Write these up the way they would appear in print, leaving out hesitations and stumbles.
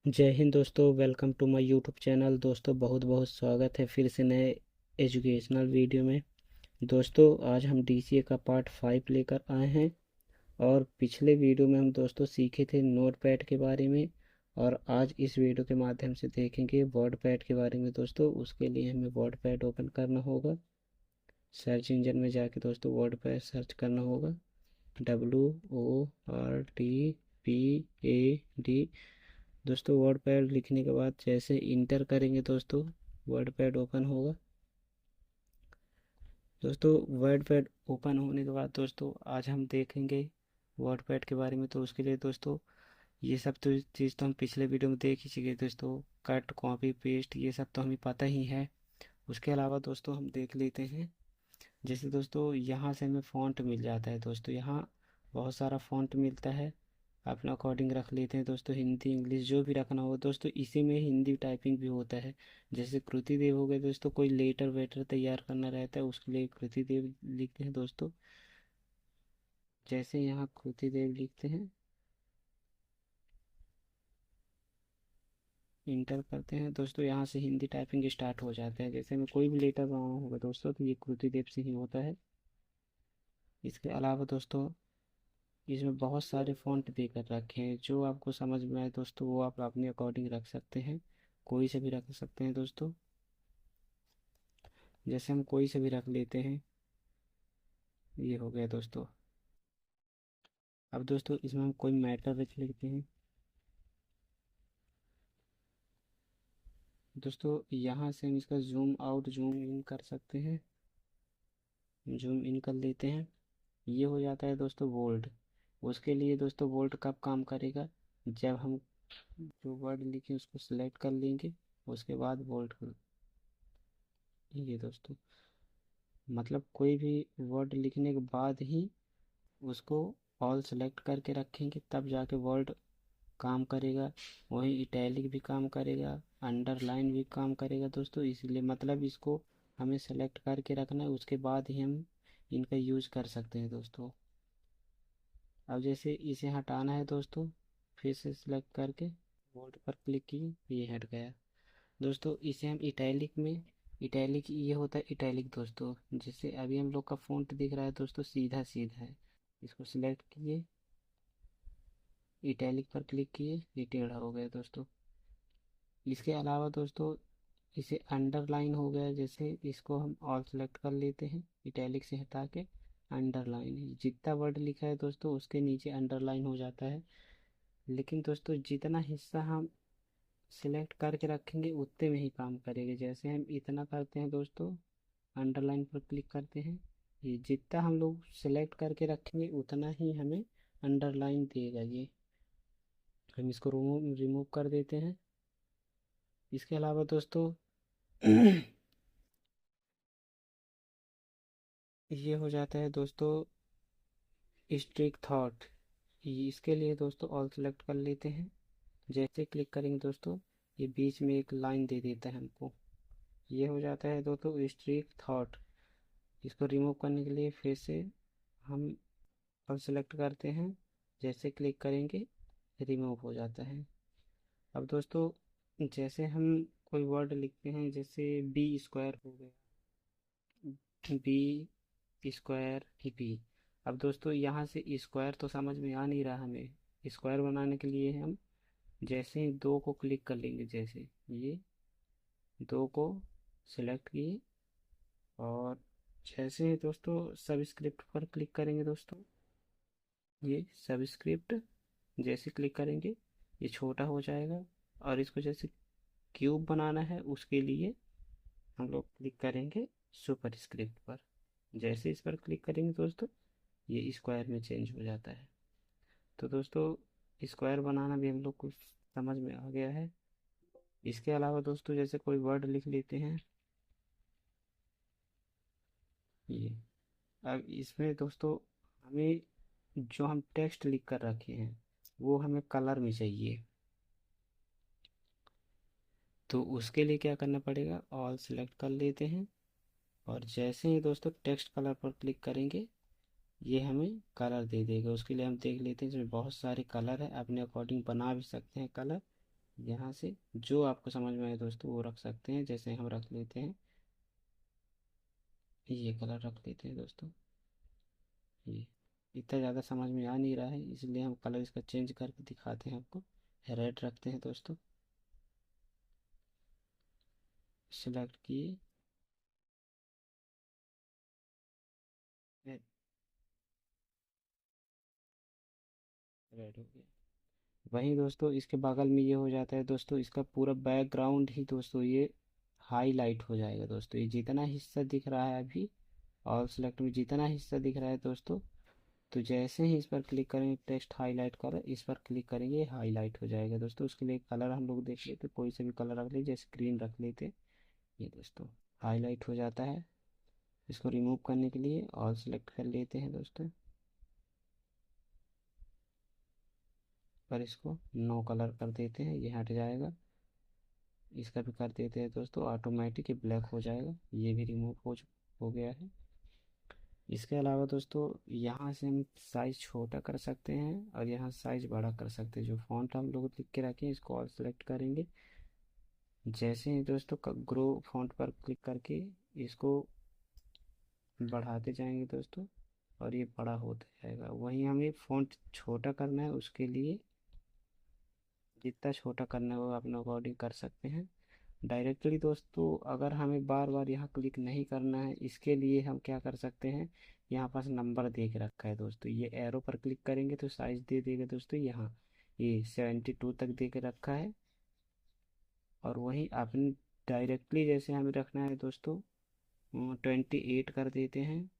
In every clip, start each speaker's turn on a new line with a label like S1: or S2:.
S1: जय हिंद दोस्तों, welcome to my YouTube channel. दोस्तों बहुत बहुत स्वागत है फिर से नए एजुकेशनल वीडियो में। दोस्तों आज हम डीसीए का पार्ट 5 लेकर आए हैं। और पिछले वीडियो में हम दोस्तों सीखे थे नोटपैड के बारे में। और आज इस वीडियो के माध्यम से देखेंगे वर्डपैड के बारे में। दोस्तों उसके लिए हमें वर्डपैड ओपन करना होगा। सर्च इंजन में जाके दोस्तों वर्डपैड सर्च करना होगा। WORDPAD। दोस्तों वर्डपैड लिखने के बाद जैसे इंटर करेंगे दोस्तों वर्डपैड ओपन होगा। दोस्तों वर्डपैड ओपन होने के बाद दोस्तों आज हम देखेंगे वर्डपैड के बारे में। तो उसके लिए दोस्तों ये सब तो चीज़ तो हम पिछले वीडियो में देख ही चुके दोस्तों। कट कॉपी पेस्ट ये सब तो हमें पता ही है। उसके अलावा दोस्तों हम देख लेते हैं। जैसे दोस्तों यहाँ से हमें फ़ॉन्ट मिल जाता है। दोस्तों यहाँ बहुत सारा फ़ॉन्ट मिलता है, अपना अकॉर्डिंग रख लेते हैं दोस्तों। हिंदी इंग्लिश जो भी रखना हो दोस्तों, इसी में हिंदी टाइपिंग भी होता है। जैसे कृति देव हो गए दोस्तों, कोई लेटर वेटर तैयार करना रहता है उसके लिए कृति देव लिखते हैं दोस्तों। जैसे यहाँ कृति देव लिखते हैं, इंटर करते हैं दोस्तों, यहाँ से हिंदी टाइपिंग स्टार्ट हो जाता है। जैसे में कोई भी लेटर बनाना होगा दोस्तों तो ये कृति देव से ही होता है। इसके अलावा दोस्तों इसमें बहुत सारे फ़ॉन्ट देकर रखे हैं, जो आपको समझ में आए दोस्तों वो आप अपने अकॉर्डिंग रख सकते हैं। कोई से भी रख सकते हैं दोस्तों। जैसे हम कोई से भी रख लेते हैं। ये हो गया दोस्तों। अब दोस्तों इसमें हम कोई मैटर रख लेते हैं। दोस्तों यहाँ से हम इसका जूम आउट जूम इन कर सकते हैं। जूम इन कर लेते हैं। ये हो जाता है दोस्तों बोल्ड। उसके लिए दोस्तों बोल्ड कब काम करेगा, जब हम जो वर्ड लिखे उसको सिलेक्ट कर लेंगे, उसके बाद बोल्ड कर। ये दोस्तों मतलब कोई भी वर्ड लिखने के बाद ही उसको ऑल सेलेक्ट करके रखेंगे, तब जाके वर्ड काम करेगा। वहीं इटैलिक भी काम करेगा, अंडरलाइन भी काम करेगा दोस्तों। इसलिए मतलब इसको हमें सेलेक्ट करके रखना है, उसके बाद ही हम इनका यूज़ कर सकते हैं दोस्तों। अब जैसे इसे हटाना है दोस्तों, फिर से सिलेक्ट करके वर्ड पर क्लिक किए, ये हट गया दोस्तों। इसे हम इटैलिक में, इटैलिक ये होता है इटैलिक दोस्तों। जैसे अभी हम लोग का फ़ॉन्ट दिख रहा है दोस्तों सीधा सीधा है, इसको सिलेक्ट किए, इटैलिक पर क्लिक किए, ये टेढ़ा हो गया दोस्तों। इसके अलावा दोस्तों इसे अंडरलाइन हो गया, जैसे इसको हम ऑल सेलेक्ट कर लेते हैं, इटैलिक से हटा के अंडरलाइन है। जितना वर्ड लिखा है दोस्तों उसके नीचे अंडरलाइन हो जाता है। लेकिन दोस्तों जितना हिस्सा हम सिलेक्ट करके रखेंगे उतने में ही काम करेंगे। जैसे हम इतना करते हैं दोस्तों, अंडरलाइन पर क्लिक करते हैं, ये जितना हम लोग सिलेक्ट करके रखेंगे उतना ही हमें अंडरलाइन देगा। ये हम इसको रिमूव रिमूव कर देते हैं। इसके अलावा दोस्तों ये हो जाता है दोस्तों स्ट्रिक थॉट। इसके लिए दोस्तों ऑल सेलेक्ट कर लेते हैं। जैसे क्लिक करेंगे दोस्तों, ये बीच में एक लाइन दे देता है हमको। ये हो जाता है दोस्तों स्ट्रिक थॉट। इसको रिमूव करने के लिए फिर से हम ऑल सेलेक्ट करते हैं, जैसे क्लिक करेंगे रिमूव हो जाता है। अब दोस्तों जैसे हम कोई वर्ड लिखते हैं, जैसे बी स्क्वायर हो गया, बी स्क्वायर बी। अब दोस्तों यहाँ से स्क्वायर तो समझ में आ नहीं रहा हमें। स्क्वायर बनाने के लिए हम जैसे ही दो को क्लिक कर लेंगे, जैसे ये दो को सिलेक्ट किए, और जैसे ही दोस्तों सबस्क्रिप्ट पर क्लिक करेंगे दोस्तों, ये सबस्क्रिप्ट जैसे क्लिक करेंगे ये छोटा हो जाएगा। और इसको जैसे क्यूब बनाना है उसके लिए हम लोग क्लिक करेंगे सुपर स्क्रिप्ट पर। जैसे इस पर क्लिक करेंगे दोस्तों ये स्क्वायर में चेंज हो जाता है। तो दोस्तों स्क्वायर बनाना भी हम लोग को समझ में आ गया है। इसके अलावा दोस्तों जैसे कोई वर्ड लिख लेते हैं, ये अब इसमें दोस्तों हमें जो हम टेक्स्ट लिख कर रखे हैं वो हमें कलर में चाहिए। तो उसके लिए क्या करना पड़ेगा, ऑल सेलेक्ट कर लेते हैं, और जैसे ही दोस्तों टेक्स्ट कलर पर क्लिक करेंगे ये हमें कलर दे देगा। उसके लिए हम देख लेते हैं इसमें बहुत सारे कलर है, अपने अकॉर्डिंग बना भी सकते हैं कलर। यहाँ से जो आपको समझ में आए दोस्तों वो रख सकते हैं। जैसे हम रख लेते हैं, ये कलर रख लेते हैं दोस्तों। ये इतना ज़्यादा समझ में आ नहीं रहा है, इसलिए हम कलर इसका चेंज करके दिखाते हैं आपको। रेड रखते हैं दोस्तों, सिलेक्ट किए, रेड हो गया। वहीं दोस्तों इसके बगल में ये हो जाता है दोस्तों, इसका पूरा बैकग्राउंड ही दोस्तों ये हाईलाइट हो जाएगा दोस्तों। ये जितना हिस्सा दिख रहा है अभी ऑल सेलेक्ट में जितना हिस्सा दिख रहा है दोस्तों, तो जैसे ही इस पर क्लिक करेंगे टेक्स्ट हाईलाइट कर, इस पर क्लिक करेंगे हाईलाइट हो जाएगा दोस्तों। उसके लिए कलर हम लोग देख लेते, कोई से भी कलर रख लीजिए, जैसे ग्रीन रख लेते। ये दोस्तों हाईलाइट हो जाता है। इसको रिमूव करने के लिए ऑल सेलेक्ट कर लेते हैं दोस्तों, पर इसको नो कलर कर देते हैं, ये हट जाएगा। इसका भी कर देते हैं दोस्तों ऑटोमेटिक, ये ब्लैक हो जाएगा, ये भी रिमूव हो गया है। इसके अलावा दोस्तों यहाँ से हम साइज़ छोटा कर सकते हैं और यहाँ साइज़ बड़ा कर सकते हैं। जो फॉन्ट हम लोग लिख के रखें इसको और सेलेक्ट करेंगे। जैसे ही दोस्तों ग्रो फॉन्ट पर क्लिक करके इसको बढ़ाते जाएंगे दोस्तों, और ये बड़ा होता जाएगा। वहीं हमें फॉन्ट छोटा करना है, उसके लिए जितना छोटा करना है वो अपने अकॉर्डिंग कर सकते हैं। डायरेक्टली दोस्तों अगर हमें बार बार यहाँ क्लिक नहीं करना है, इसके लिए हम क्या कर सकते हैं, यहाँ पास नंबर दे के रखा है दोस्तों, ये एरो पर क्लिक करेंगे तो साइज दे देगा दोस्तों। यहाँ ये 72 तक दे के रखा है। और वहीं अपनी डायरेक्टली जैसे हमें रखना है दोस्तों 28 कर देते हैं,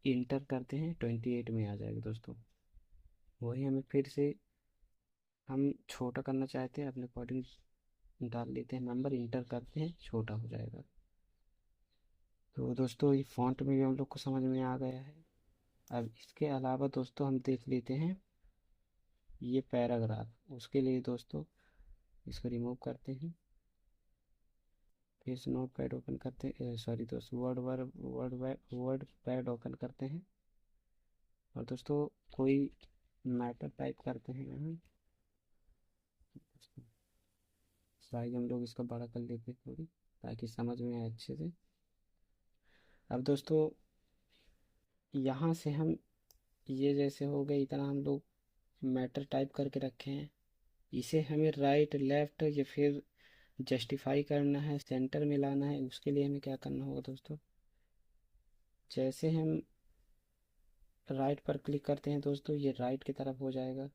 S1: इंटर करते हैं, 28 में आ जाएगा दोस्तों। वही हमें फिर से हम छोटा करना चाहते हैं अपने अकॉर्डिंग डाल लेते हैं नंबर, इंटर करते हैं, छोटा हो जाएगा। तो दोस्तों ये फॉन्ट में भी हम लोग को समझ में आ गया है। अब इसके अलावा दोस्तों हम देख लेते हैं ये पैराग्राफ। उसके लिए दोस्तों इसको रिमूव करते हैं, फिर से नोट पैड ओपन करते हैं, सॉरी दोस्तों वर्ड पैड ओपन करते हैं। और दोस्तों कोई मैटर टाइप करते हैं यहाँ। साइज हम लोग इसका बड़ा कर लेते हैं थोड़ी, ताकि समझ में आए अच्छे से। अब दोस्तों यहाँ से हम ये जैसे हो गए, इतना हम लोग मैटर टाइप करके रखे हैं। इसे हमें राइट लेफ्ट या फिर जस्टिफाई करना है, सेंटर में लाना है। उसके लिए हमें क्या करना होगा दोस्तों, जैसे हम राइट पर क्लिक करते हैं दोस्तों ये राइट की तरफ हो जाएगा।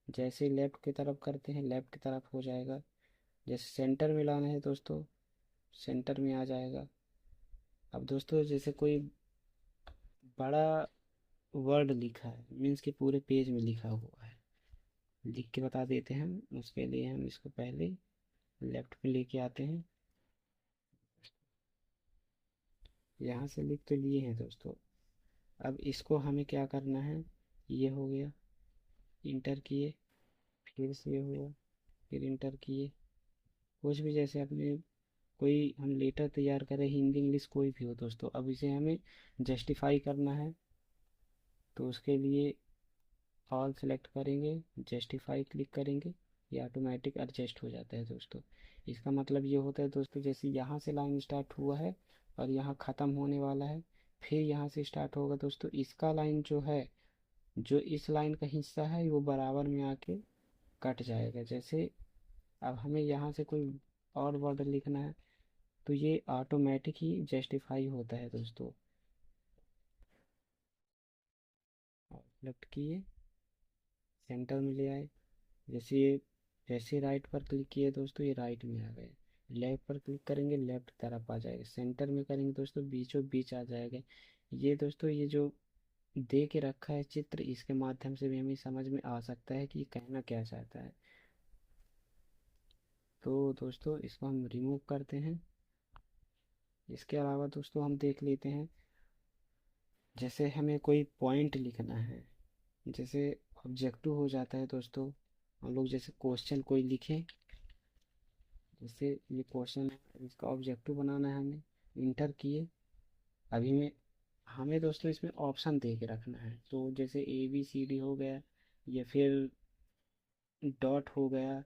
S1: जैसे लेफ्ट की तरफ करते हैं लेफ्ट की तरफ हो जाएगा। जैसे सेंटर में लाना है दोस्तों, सेंटर में आ जाएगा। अब दोस्तों जैसे कोई बड़ा वर्ड लिखा है, मीन्स कि पूरे पेज में लिखा हुआ है, लिख के बता देते हैं हम। उसके लिए हम इसको पहले लेफ्ट पे लेके आते हैं। यहाँ से लिख तो लिए हैं दोस्तों, अब इसको हमें क्या करना है, ये हो गया, इंटर किए, फिर से ये हुआ, फिर इंटर किए। कुछ भी जैसे अपने कोई हम लेटर तैयार करें, हिंदी इंग्लिश कोई भी हो दोस्तों। अब इसे हमें जस्टिफाई करना है, तो उसके लिए ऑल सेलेक्ट करेंगे, जस्टिफाई क्लिक करेंगे, ये ऑटोमेटिक एडजस्ट हो जाता है दोस्तों। इसका मतलब ये होता है दोस्तों, जैसे यहाँ से लाइन स्टार्ट हुआ है और यहाँ ख़त्म होने वाला है, फिर यहाँ से स्टार्ट होगा दोस्तों। इसका लाइन जो है, जो इस लाइन का हिस्सा है वो बराबर में आके कट जाएगा। जैसे अब हमें यहाँ से कोई और वर्ड लिखना है, तो ये ऑटोमेटिक ही जस्टिफाई होता है दोस्तों। सेलेक्ट किए, सेंटर में ले आए। जैसे ये जैसे राइट पर क्लिक किए दोस्तों ये राइट में आ गए। लेफ्ट पर क्लिक करेंगे लेफ्ट तरफ आ जाएगा। सेंटर में करेंगे दोस्तों बीचों बीच आ जाएगा। ये दोस्तों ये जो दे के रखा है चित्र, इसके माध्यम से भी हमें समझ में आ सकता है कि ये कहना क्या चाहता है। तो दोस्तों इसको हम रिमूव करते हैं। इसके अलावा दोस्तों हम देख लेते हैं, जैसे हमें कोई पॉइंट लिखना है, जैसे ऑब्जेक्टिव हो जाता है दोस्तों। हम लोग जैसे क्वेश्चन कोई लिखें, जैसे ये क्वेश्चन है, इसका ऑब्जेक्टिव बनाना है हमें, इंटर किए। अभी में हमें दोस्तों इसमें ऑप्शन दे के रखना है, तो जैसे ABCD हो गया, या फिर डॉट हो गया,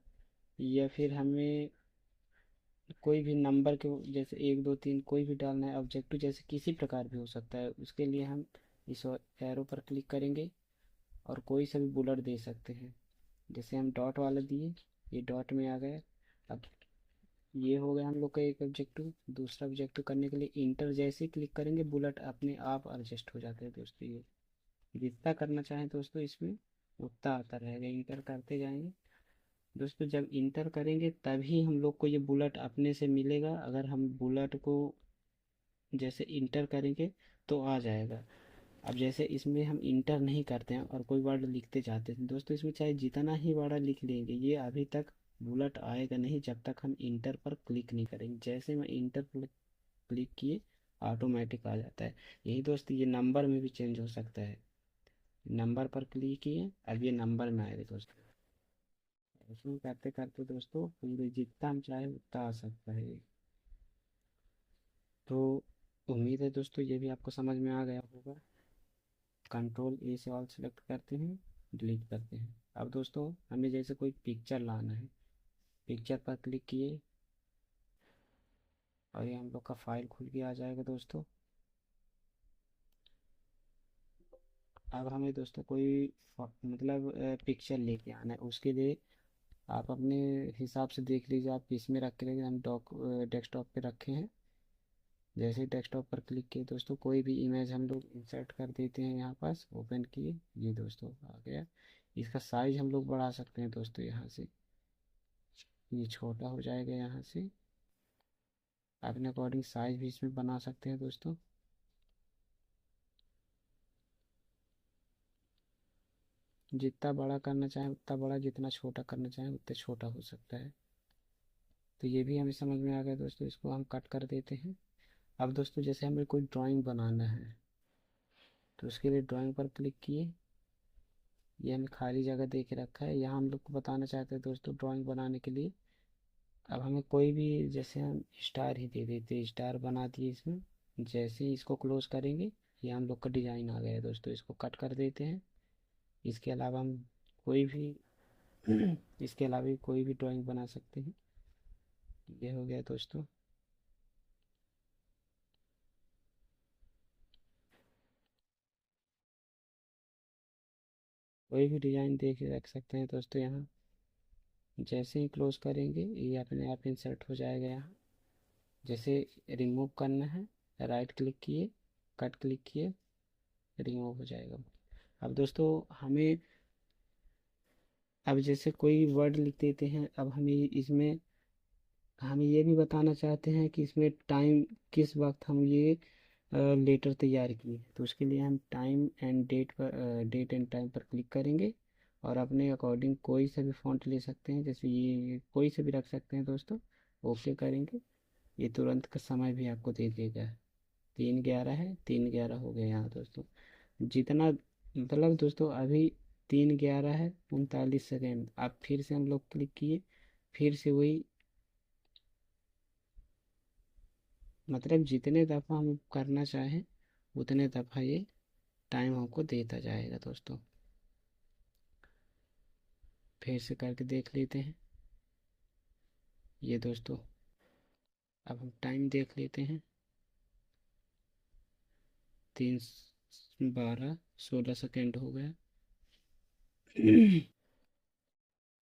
S1: या फिर हमें कोई भी नंबर के जैसे 1 2 3 कोई भी डालना है, ऑब्जेक्टिव जैसे किसी प्रकार भी हो सकता है। उसके लिए हम इस एरो पर क्लिक करेंगे और कोई सा भी बुलेट दे सकते हैं। जैसे हम डॉट वाला दिए, ये डॉट में आ गया। अब ये हो गया हम लोग का एक ऑब्जेक्टिव। दूसरा ऑब्जेक्टिव करने के लिए इंटर जैसे ही क्लिक करेंगे, बुलेट अपने आप एडजस्ट हो जाते हैं दोस्तों। ये जितना करना चाहें दोस्तों इसमें उतना आता रहेगा, इंटर करते जाएंगे दोस्तों। जब इंटर करेंगे तभी हम लोग को ये बुलेट अपने से मिलेगा। अगर हम बुलेट को जैसे इंटर करेंगे तो आ जाएगा। अब जैसे इसमें हम इंटर नहीं करते हैं और कोई वर्ड लिखते जाते हैं दोस्तों, इसमें चाहे जितना ही वर्ड लिख लेंगे ये अभी तक बुलेट आएगा नहीं जब तक हम इंटर पर क्लिक नहीं करेंगे। जैसे मैं इंटर पर क्लिक किए ऑटोमेटिक आ जाता है। यही दोस्त ये नंबर में भी चेंज हो सकता है। नंबर पर क्लिक किए, अब ये नंबर में आएगा दोस्तों। ऐसे करते करते दोस्तों पूरे जितना हम चाहे उतना आ सकता है। तो उम्मीद है दोस्तों ये भी आपको समझ में आ गया होगा। कंट्रोल ए से ऑल सेलेक्ट करते हैं, डिलीट करते हैं। अब दोस्तों हमें जैसे कोई पिक्चर लाना है, पिक्चर पर क्लिक किए और ये हम लोग का फाइल खुल के आ जाएगा दोस्तों। अब हमें दोस्तों कोई मतलब पिक्चर लेके आना है। उसके लिए आप अपने हिसाब से देख लीजिए आप किस में रख के रखें। हम डेस्कटॉप पे रखे हैं। जैसे ही डेस्कटॉप पर क्लिक किए दोस्तों, कोई भी इमेज हम लोग इंसर्ट कर देते हैं। यहाँ पास ओपन किए, ये दोस्तों आ गया। इसका साइज हम लोग बढ़ा सकते हैं दोस्तों। यहाँ से ये छोटा हो जाएगा। यहाँ से अपने अकॉर्डिंग साइज भी इसमें बना सकते हैं दोस्तों। जितना बड़ा करना चाहें उतना बड़ा, जितना छोटा करना चाहें उतना छोटा हो सकता है। तो ये भी हमें समझ में आ गया दोस्तों। इसको हम कट कर देते हैं। अब दोस्तों जैसे हमें कोई ड्राइंग बनाना है तो उसके लिए ड्राइंग पर क्लिक किए। ये हमें खाली जगह दे के रखा है। यहाँ हम लोग को बताना चाहते हैं दोस्तों ड्राइंग बनाने के लिए। अब हमें कोई भी जैसे हम स्टार ही दे देते, स्टार बना दिए इसमें। जैसे ही इसको क्लोज करेंगे ये हम लोग का डिज़ाइन आ गया है दोस्तों। इसको कट कर देते हैं। इसके अलावा हम कोई भी इसके अलावा भी कोई भी ड्राइंग बना सकते हैं। ये हो गया दोस्तों। कोई भी डिज़ाइन दे के रख सकते हैं दोस्तों। यहाँ जैसे ही क्लोज करेंगे ये अपने आप इंसर्ट हो जाएगा। यहाँ जैसे रिमूव करना है, राइट क्लिक किए, कट क्लिक किए, रिमूव हो जाएगा। अब दोस्तों अब जैसे कोई वर्ड लिख देते हैं। अब हमें इसमें हम ये भी बताना चाहते हैं कि इसमें टाइम किस वक्त हम ये लेटर तैयार किए। तो उसके लिए हम टाइम एंड डेट पर डेट एंड टाइम पर क्लिक करेंगे और अपने अकॉर्डिंग कोई सा भी फॉन्ट ले सकते हैं। जैसे ये कोई से भी रख सकते हैं दोस्तों। ओके करेंगे, ये तुरंत का समय भी आपको दे देगा। 3:11 है, 3:11 हो गया यहाँ दोस्तों। जितना मतलब दोस्तों अभी 3:11 है 39 सेकेंड। अब फिर से हम लोग क्लिक किए, फिर से वही मतलब जितने दफ़ा हम करना चाहें उतने दफ़ा ये टाइम हमको देता जाएगा दोस्तों। फिर से करके देख लेते हैं ये दोस्तों। अब हम टाइम देख लेते हैं। 3:12 16 सेकेंड हो गया।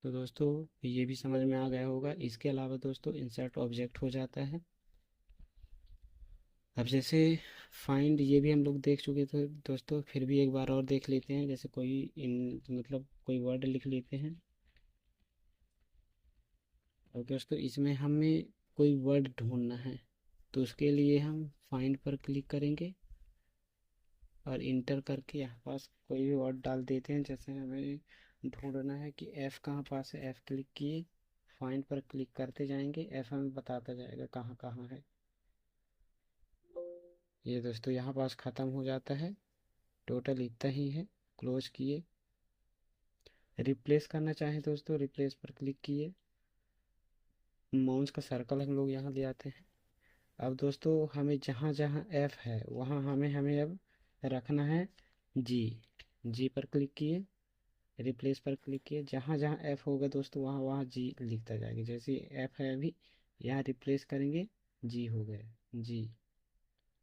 S1: तो दोस्तों ये भी समझ में आ गया होगा। इसके अलावा दोस्तों इंसर्ट ऑब्जेक्ट हो जाता है। अब जैसे फाइंड ये भी हम लोग देख चुके थे दोस्तों, फिर भी एक बार और देख लेते हैं। जैसे कोई इन मतलब कोई वर्ड लिख लेते हैं और दोस्तों इसमें हमें कोई वर्ड ढूंढना है। तो उसके लिए हम फाइंड पर क्लिक करेंगे और इंटर करके यहाँ पास कोई भी वर्ड डाल देते हैं। जैसे हमें ढूंढना है कि एफ़ कहाँ पास है, एफ़ क्लिक किए, फाइंड पर क्लिक करते जाएंगे, एफ़ हमें बताता जाएगा कहाँ कहाँ है। ये दोस्तों यहाँ पास ख़त्म हो जाता है। टोटल इतना ही है। क्लोज किए। रिप्लेस करना चाहें दोस्तों, रिप्लेस पर क्लिक किए, माउस का सर्कल हम लोग यहाँ ले आते हैं। अब दोस्तों हमें जहाँ जहाँ एफ है वहाँ हमें हमें अब रखना है जी। जी पर क्लिक किए, रिप्लेस पर क्लिक किए, जहाँ जहाँ एफ होगा दोस्तों वहाँ वहाँ जी लिखता जाएगा। जैसे एफ है अभी, यहाँ रिप्लेस करेंगे, जी हो गया जी।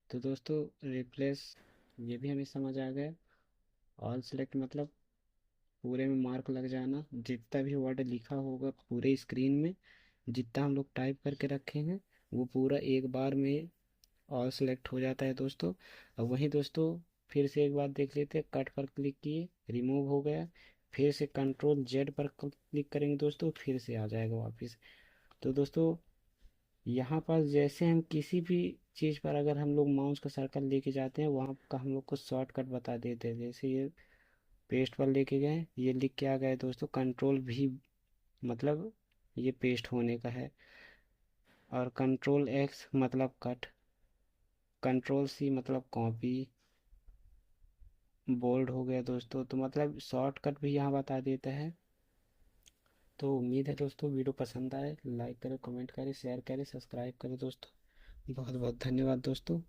S1: तो दोस्तों रिप्लेस ये भी हमें समझ आ गया। ऑल सेलेक्ट मतलब पूरे में मार्क लग जाना, जितना भी वर्ड लिखा होगा पूरे स्क्रीन में, जितना हम लोग टाइप करके रखे हैं वो पूरा एक बार में ऑल सेलेक्ट हो जाता है दोस्तों। अब वहीं दोस्तों फिर से एक बार देख लेते हैं, कट पर क्लिक किए, रिमूव हो गया, फिर से कंट्रोल जेड पर क्लिक करेंगे दोस्तों, फिर से आ जाएगा वापस। तो दोस्तों यहाँ पर जैसे हम किसी भी चीज़ पर अगर हम लोग माउस का सर्कल लेके जाते हैं, वहाँ का हम लोग को शॉर्टकट बता देते हैं। जैसे ये पेस्ट पर लेके गए, ये लिख के आ गए दोस्तों, कंट्रोल भी मतलब ये पेस्ट होने का है, और कंट्रोल एक्स मतलब कट, कंट्रोल सी मतलब कॉपी, बोल्ड हो गया दोस्तों। तो मतलब शॉर्टकट भी यहाँ बता देता है। तो उम्मीद है दोस्तों वीडियो पसंद आए, लाइक करें, कमेंट करें, शेयर करें, सब्सक्राइब करें दोस्तों। बहुत बहुत धन्यवाद दोस्तों।